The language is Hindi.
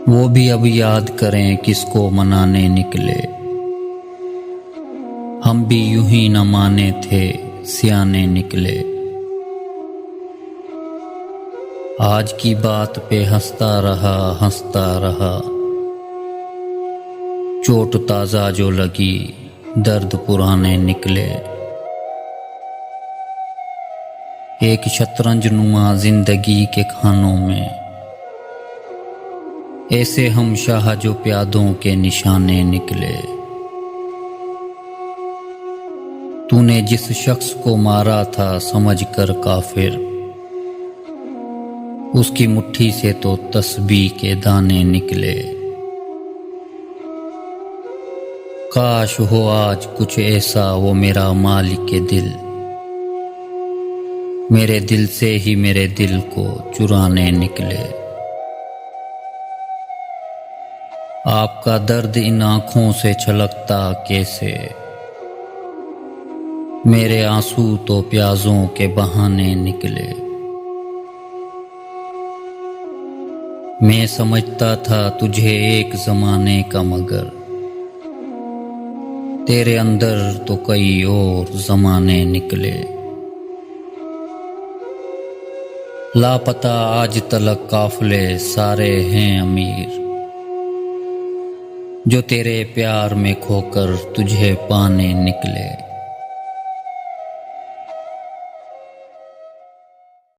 वो भी अब याद करें किसको मनाने निकले। हम भी यूं ही न माने थे, सियाने निकले। आज की बात पे हंसता रहा, चोट ताजा जो लगी, दर्द पुराने निकले। एक शतरंज नुमा जिंदगी के खानों में ऐसे हम शाह जो प्यादों के निशाने निकले। तूने जिस शख्स को मारा था समझकर काफिर, उसकी मुट्ठी से तो तस्बीह के दाने निकले। काश हो आज कुछ ऐसा वो मेरा मालिक के दिल, मेरे दिल से ही मेरे दिल को चुराने निकले। आपका दर्द इन आँखों से छलकता कैसे, मेरे आंसू तो प्याजों के बहाने निकले। मैं समझता था तुझे एक जमाने का, मगर तेरे अंदर तो कई और जमाने निकले। लापता आज तलक काफले सारे हैं अमीर, जो तेरे प्यार में खोकर तुझे पाने निकले।